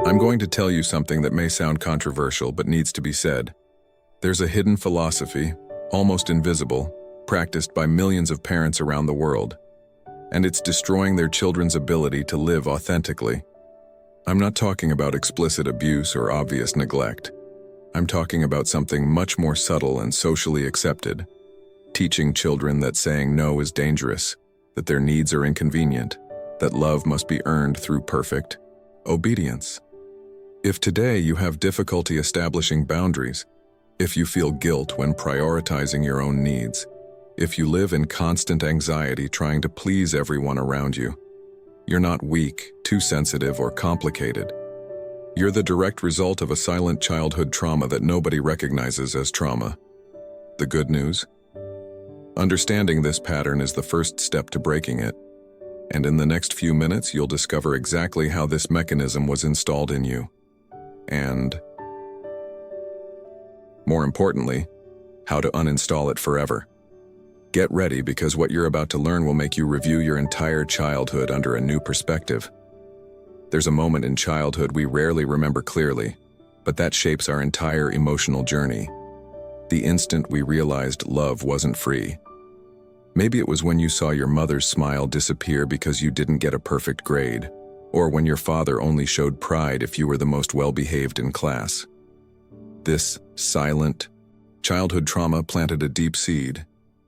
I'm going to tell you something that may sound controversial but needs to be said. There's a hidden philosophy, almost invisible, practiced by millions of parents around the world, and it's destroying their children's ability to live authentically. I'm not talking about explicit abuse or obvious neglect. I'm talking about something much more subtle and socially accepted, teaching children that saying no is dangerous, that their needs are inconvenient, that love must be earned through perfect obedience. If today you have difficulty establishing boundaries, if you feel guilt when prioritizing your own needs, if you live in constant anxiety trying to please everyone around you, you're not weak, too sensitive, or complicated. You're the direct result of a silent childhood trauma that nobody recognizes as trauma. The good news? Understanding this pattern is the first step to breaking it, and in the next few minutes you'll discover exactly how this mechanism was installed in you. And, more importantly, how to uninstall it forever. Get ready, because what you're about to learn will make you review your entire childhood under a new perspective. There's a moment in childhood we rarely remember clearly, but that shapes our entire emotional journey. The instant we realized love wasn't free. Maybe it was when you saw your mother's smile disappear because you didn't get a perfect grade, or when your father only showed pride if you were the most well-behaved in class. This silent childhood trauma planted a deep seed.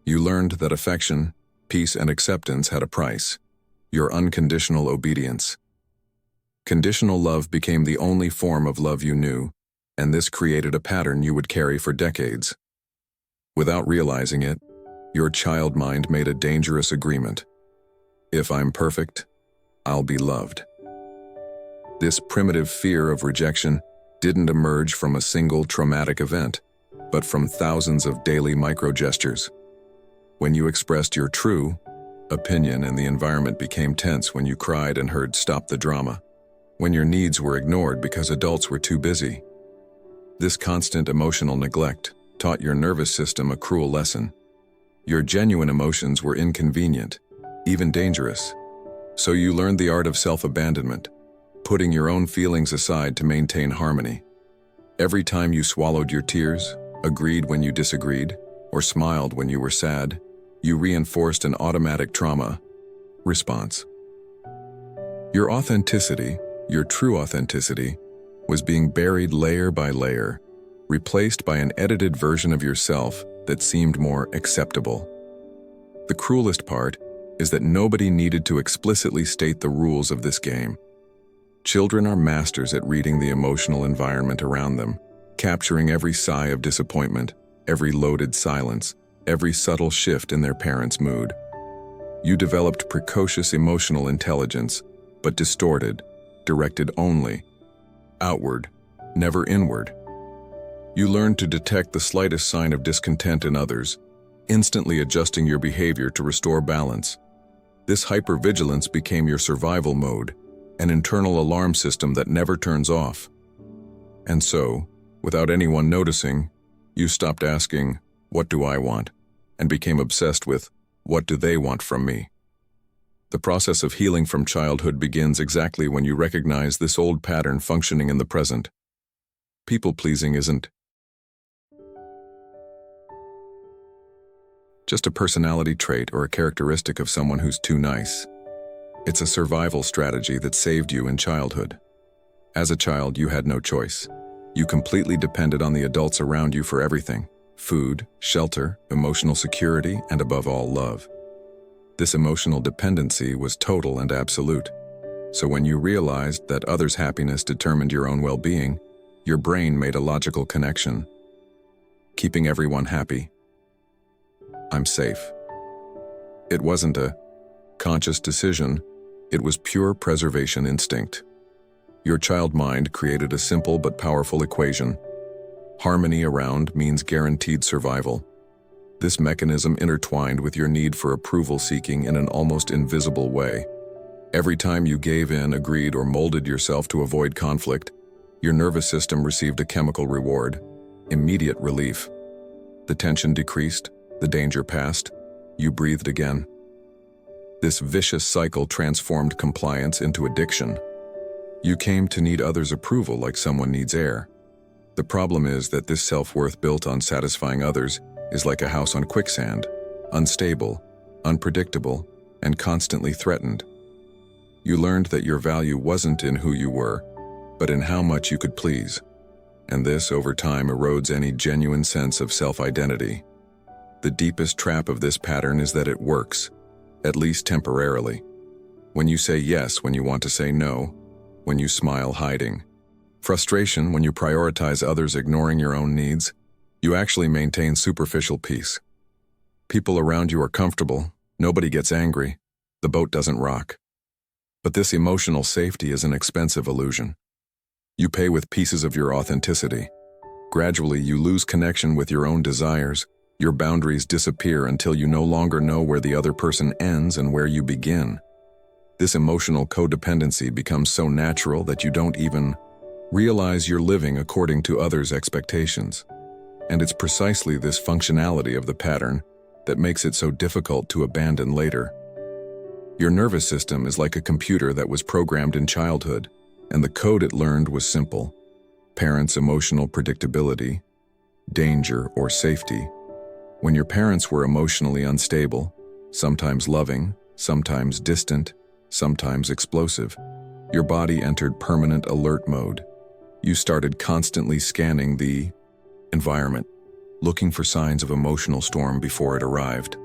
You learned that affection, peace, and acceptance had a price: your unconditional obedience. Conditional love became the only form of love you knew, and this created a pattern you would carry for decades. Without realizing it, your child mind made a dangerous agreement. If I'm perfect, I'll be loved. This primitive fear of rejection didn't emerge from a single traumatic event, but from thousands of daily micro-gestures. When you expressed your true opinion and the environment became tense when you cried and heard "stop the drama," when your needs were ignored because adults were too busy. This constant emotional neglect taught your nervous system a cruel lesson. Your genuine emotions were inconvenient, even dangerous. So you learned the art of self-abandonment, putting your own feelings aside to maintain harmony. Every time you swallowed your tears, agreed when you disagreed, or smiled when you were sad, you reinforced an automatic trauma response. Your authenticity, your true authenticity, was being buried layer by layer, replaced by an edited version of yourself that seemed more acceptable. The cruelest part is that nobody needed to explicitly state the rules of this game. Children are masters at reading the emotional environment around them, capturing every sigh of disappointment, every loaded silence, every subtle shift in their parents' mood. You developed precocious emotional intelligence, but distorted, directed only outward, never inward. You learned to detect the slightest sign of discontent in others, instantly adjusting your behavior to restore balance. This hypervigilance became your survival mode, an internal alarm system that never turns off. And so, without anyone noticing, you stopped asking, "What do I want?" and became obsessed with, "What do they want from me?" The process of healing from childhood begins exactly when you recognize this old pattern functioning in the present. People-pleasing isn't just a personality trait or a characteristic of someone who's too nice. It's a survival strategy that saved you in childhood. As a child, you had no choice. You completely depended on the adults around you for everything: food, shelter, emotional security, and above all, love. This emotional dependency was total and absolute. So when you realized that others' happiness determined your own well-being, your brain made a logical connection. Keeping everyone happy. I'm safe. It wasn't a conscious decision, it was pure preservation instinct. Your child mind created a simple but powerful equation. Harmony around means guaranteed survival. This mechanism intertwined with your need for approval-seeking in an almost invisible way. Every time you gave in, agreed, or molded yourself to avoid conflict, your nervous system received a chemical reward: immediate relief. The tension decreased, the danger passed, you breathed again. This vicious cycle transformed compliance into addiction. You came to need others' approval like someone needs air. The problem is that this self-worth built on satisfying others is like a house on quicksand, unstable, unpredictable, and constantly threatened. You learned that your value wasn't in who you were, but in how much you could please. And this, over time, erodes any genuine sense of self-identity. The deepest trap of this pattern is that it works, at least temporarily. When you say yes when you want to say no, when you smile hiding. Frustration when you prioritize others ignoring your own needs, you actually maintain superficial peace. People around you are comfortable, nobody gets angry, the boat doesn't rock. But this emotional safety is an expensive illusion. You pay with pieces of your authenticity. Gradually, you lose connection with your own desires. Your boundaries disappear until you no longer know where the other person ends and where you begin. This emotional codependency becomes so natural that you don't even realize you're living according to others' expectations. And it's precisely this functionality of the pattern that makes it so difficult to abandon later. Your nervous system is like a computer that was programmed in childhood, and the code it learned was simple: parents' emotional predictability, danger, or safety. When your parents were emotionally unstable, sometimes loving, sometimes distant, sometimes explosive, your body entered permanent alert mode. You started constantly scanning the environment, looking for signs of emotional storm before it arrived.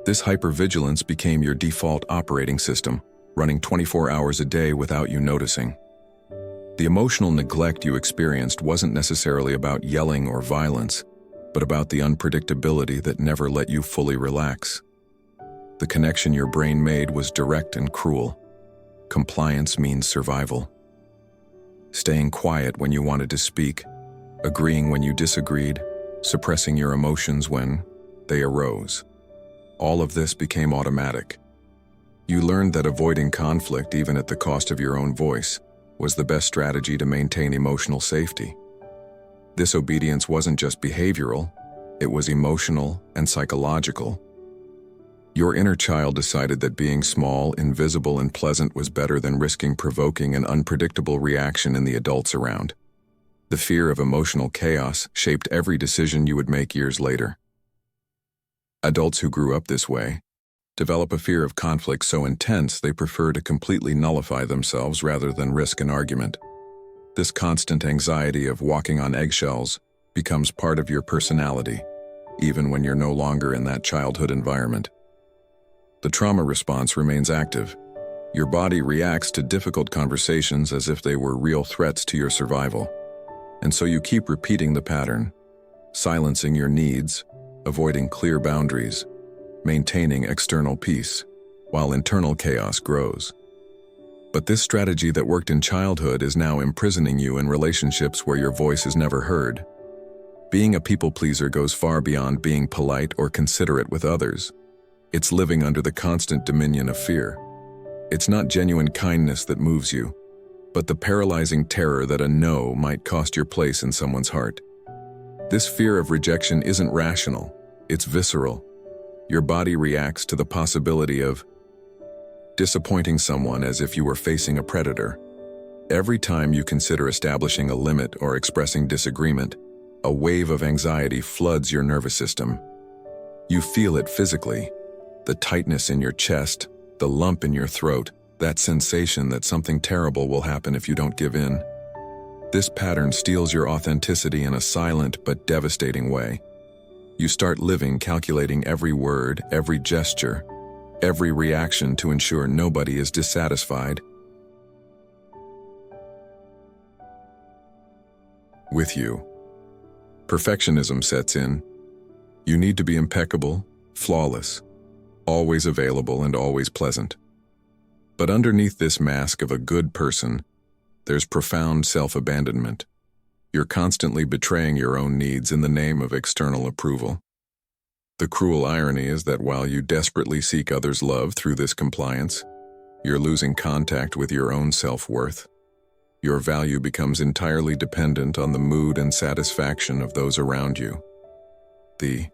This hypervigilance became your default operating system, running 24 hours a day without you noticing. The emotional neglect you experienced wasn't necessarily about yelling or violence, but about the unpredictability that never let you fully relax. The connection your brain made was direct and cruel. Compliance means survival. Staying quiet when you wanted to speak, agreeing when you disagreed, suppressing your emotions when they arose. All of this became automatic. You learned that avoiding conflict, even at the cost of your own voice, was the best strategy to maintain emotional safety. This obedience wasn't just behavioral, it was emotional and psychological. Your inner child decided that being small, invisible, and pleasant was better than risking provoking an unpredictable reaction in the adults around. The fear of emotional chaos shaped every decision you would make years later. Adults who grew up this way develop a fear of conflict so intense they prefer to completely nullify themselves rather than risk an argument. This constant anxiety of walking on eggshells becomes part of your personality, even when you're no longer in that childhood environment. The trauma response remains active. Your body reacts to difficult conversations as if they were real threats to your survival. And so you keep repeating the pattern, silencing your needs, avoiding clear boundaries, maintaining external peace, while internal chaos grows. But this strategy that worked in childhood is now imprisoning you in relationships where your voice is never heard. Being a people pleaser goes far beyond being polite or considerate with others. It's living under the constant dominion of fear. It's not genuine kindness that moves you, but the paralyzing terror that a no might cost your place in someone's heart. This fear of rejection isn't rational, it's visceral. Your body reacts to the possibility of disappointing someone as if you were facing a predator. Every time you consider establishing a limit or expressing disagreement, a wave of anxiety floods your nervous system. You feel it physically, the tightness in your chest, the lump in your throat, that sensation that something terrible will happen if you don't give in. This pattern steals your authenticity in a silent but devastating way. You start living calculating every word, every gesture, every reaction to ensure nobody is dissatisfied with you. Perfectionism sets in. You need to be impeccable, flawless, always available and always pleasant. But underneath this mask of a good person, there's profound self-abandonment. You're constantly betraying your own needs in the name of external approval. The cruel irony is that while you desperately seek others' love through this compliance, you're losing contact with your own self-worth. Your value becomes entirely dependent on the mood and satisfaction of those around you. The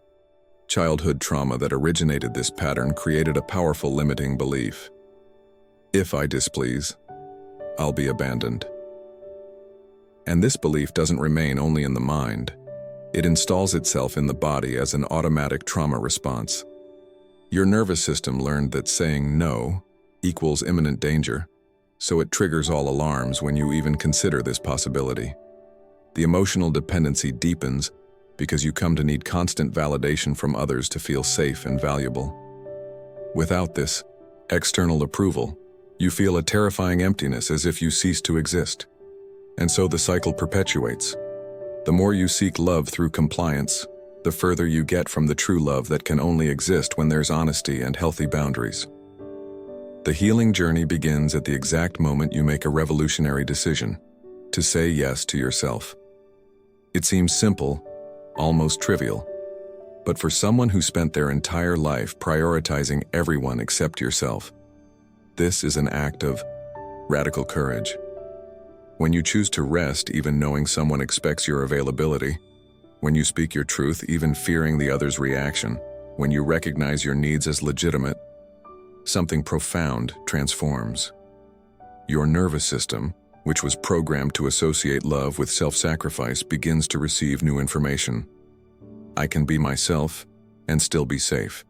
childhood trauma that originated this pattern created a powerful limiting belief. If I displease, I'll be abandoned. And this belief doesn't remain only in the mind. It installs itself in the body as an automatic trauma response. Your nervous system learned that saying no equals imminent danger, so it triggers all alarms when you even consider this possibility. The emotional dependency deepens because you come to need constant validation from others to feel safe and valuable. Without this external approval, you feel a terrifying emptiness as if you cease to exist. And so the cycle perpetuates. The more you seek love through compliance, the further you get from the true love that can only exist when there's honesty and healthy boundaries. The healing journey begins at the exact moment you make a revolutionary decision to say yes to yourself. It seems simple, almost trivial, but for someone who spent their entire life prioritizing everyone except yourself, this is an act of radical courage. When you choose to rest even knowing someone expects your availability, when you speak your truth even fearing the other's reaction, when you recognize your needs as legitimate, something profound transforms. Your nervous system, which was programmed to associate love with self-sacrifice, begins to receive new information. I can be myself and still be safe.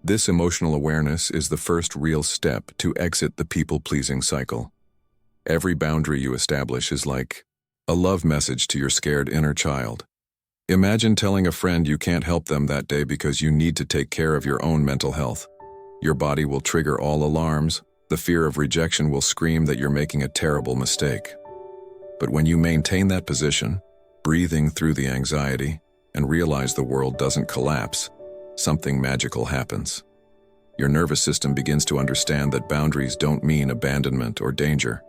This emotional awareness is the first real step to exit the people-pleasing cycle. Every boundary you establish is like a love message to your scared inner child. Imagine telling a friend you can't help them that day because you need to take care of your own mental health. Your body will trigger all alarms. The fear of rejection will scream that you're making a terrible mistake. But when you maintain that position, breathing through the anxiety, and realize the world doesn't collapse, something magical happens. Your nervous system begins to understand that boundaries don't mean abandonment or danger.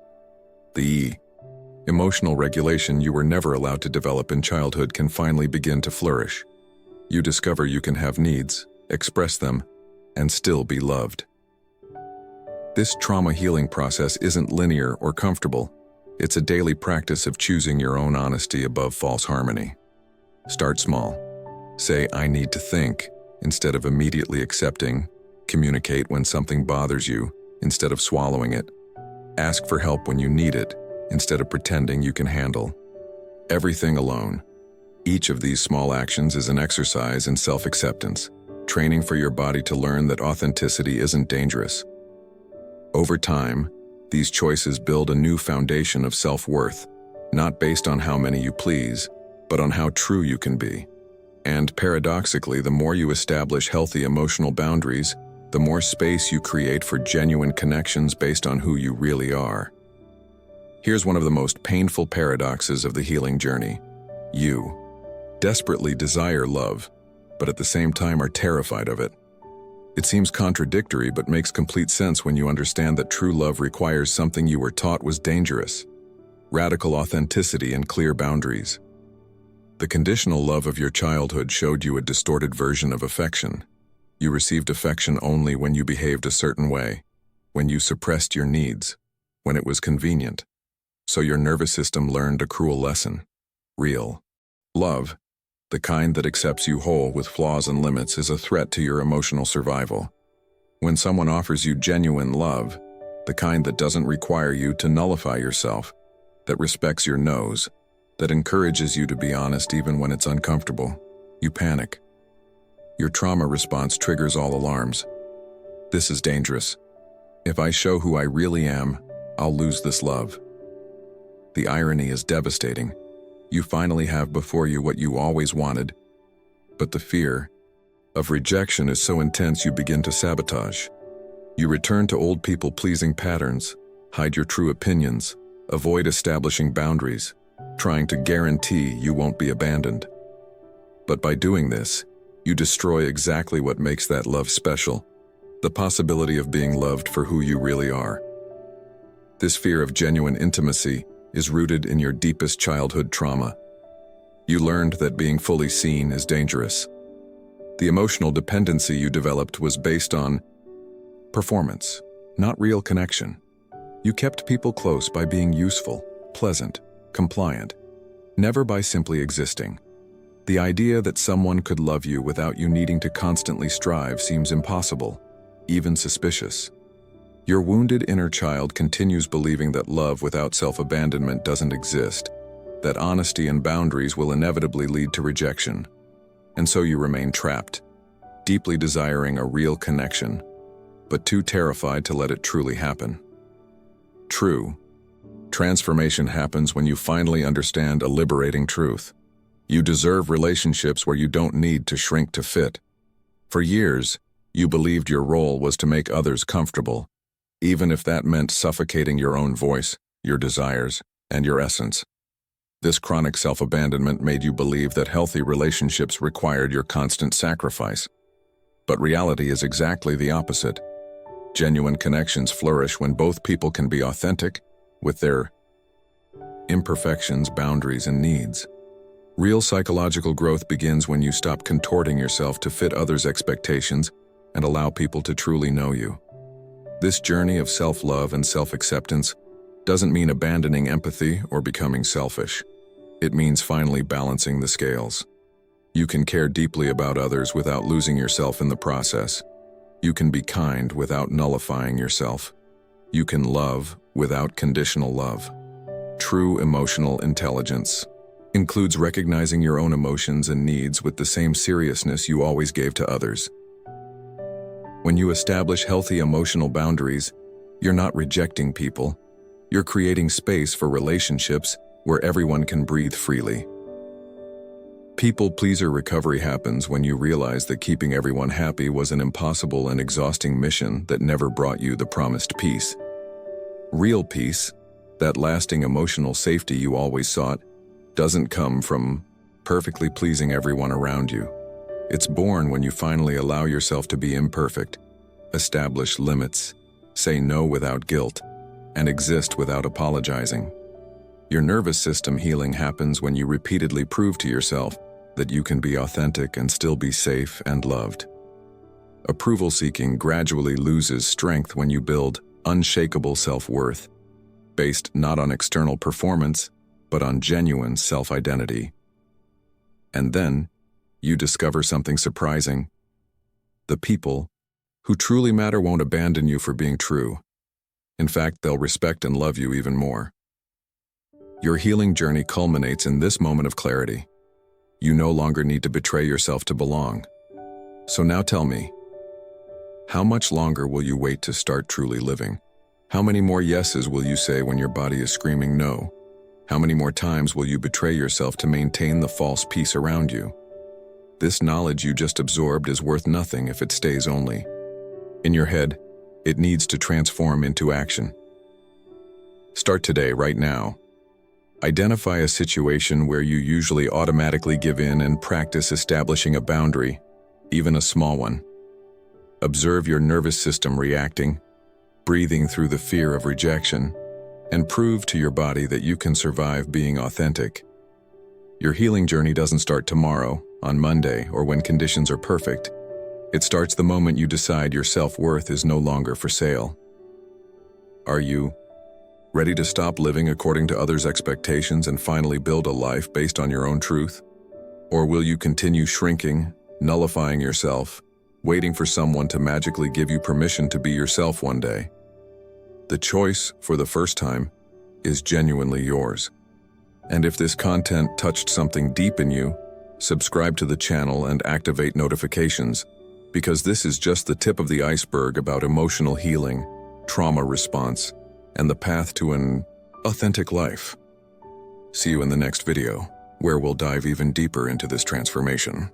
The emotional regulation you were never allowed to develop in childhood can finally begin to flourish. You discover you can have needs, express them, and still be loved. This trauma healing process isn't linear or comfortable. It's a daily practice of choosing your own honesty above false harmony. Start small. Say, "I need to think," instead of immediately accepting. Communicate when something bothers you, instead of swallowing it. Ask for help when you need it, instead of pretending you can handle everything alone. Each of these small actions is an exercise in self-acceptance, training for your body to learn that authenticity isn't dangerous. Over time, these choices build a new foundation of self-worth, not based on how many you please, but on how true you can be. And paradoxically, the more you establish healthy emotional boundaries, the more space you create for genuine connections based on who you really are. Here's one of the most painful paradoxes of the healing journey. You desperately desire love, but at the same time are terrified of it. It seems contradictory, but makes complete sense when you understand that true love requires something you were taught was dangerous: radical authenticity and clear boundaries. The conditional love of your childhood showed you a distorted version of affection. You received affection only when you behaved a certain way, when you suppressed your needs, when it was convenient. So your nervous system learned a cruel lesson. Real love, the kind that accepts you whole with flaws and limits, is a threat to your emotional survival. When someone offers you genuine love, the kind that doesn't require you to nullify yourself, that respects your no's, that encourages you to be honest even when it's uncomfortable, you panic. Your trauma response triggers all alarms. This is dangerous. If I show who I really am, I'll lose this love. The irony is devastating. You finally have before you what you always wanted, but the fear of rejection is so intense you begin to sabotage. You return to old people-pleasing patterns, hide your true opinions, avoid establishing boundaries, trying to guarantee you won't be abandoned. But by doing this, you destroy exactly what makes that love special: the possibility of being loved for who you really are. This fear of genuine intimacy is rooted in your deepest childhood trauma. You learned that being fully seen is dangerous. The emotional dependency you developed was based on performance, not real connection. You kept people close by being useful, pleasant, compliant, never by simply existing. The idea that someone could love you without you needing to constantly strive seems impossible, even suspicious. Your wounded inner child continues believing that love without self-abandonment doesn't exist, that honesty and boundaries will inevitably lead to rejection. And so you remain trapped, deeply desiring a real connection, but too terrified to let it truly happen. True. Transformation happens when you finally understand a liberating truth. You deserve relationships where you don't need to shrink to fit. For years, you believed your role was to make others comfortable, even if that meant suffocating your own voice, your desires, and your essence. This chronic self-abandonment made you believe that healthy relationships required your constant sacrifice. But reality is exactly the opposite. Genuine connections flourish when both people can be authentic with their imperfections, boundaries, and needs. Real psychological growth begins when you stop contorting yourself to fit others' expectations and allow people to truly know you. This journey of self-love and self-acceptance doesn't mean abandoning empathy or becoming selfish. It means finally balancing the scales. You can care deeply about others without losing yourself in the process. You can be kind without nullifying yourself. You can love without conditional love. True emotional intelligence includes recognizing your own emotions and needs with the same seriousness you always gave to others. When you establish healthy emotional boundaries, you're not rejecting people. You're creating space for relationships where everyone can breathe freely. People-pleaser recovery happens when you realize that keeping everyone happy was an impossible and exhausting mission that never brought you the promised peace. Real peace, that lasting emotional safety you always sought, doesn't come from perfectly pleasing everyone around you. It's born when you finally allow yourself to be imperfect, establish limits, say no without guilt, and exist without apologizing. Your nervous system healing happens when you repeatedly prove to yourself that you can be authentic and still be safe and loved. Approval-seeking gradually loses strength when you build unshakable self-worth, based not on external performance, but on genuine self-identity. And then, you discover something surprising. The people who truly matter won't abandon you for being true. In fact, they'll respect and love you even more. Your healing journey culminates in this moment of clarity. You no longer need to betray yourself to belong. So now tell me, how much longer will you wait to start truly living? How many more yeses will you say when your body is screaming no? How many more times will you betray yourself to maintain the false peace around you? This knowledge you just absorbed is worth nothing if it stays only in your head. It needs to transform into action. Start today, right now. Identify a situation where you usually automatically give in and practice establishing a boundary, even a small one. Observe your nervous system reacting, breathing through the fear of rejection, and prove to your body that you can survive being authentic. Your healing journey doesn't start tomorrow, on Monday, or when conditions are perfect. It starts the moment you decide your self-worth is no longer for sale. Are you ready to stop living according to others' expectations and finally build a life based on your own truth? Or will you continue shrinking, nullifying yourself, waiting for someone to magically give you permission to be yourself one day? The choice, for the first time, is genuinely yours. And if this content touched something deep in you, subscribe to the channel and activate notifications, because this is just the tip of the iceberg about emotional healing, trauma response, and the path to an authentic life. See you in the next video, where we'll dive even deeper into this transformation.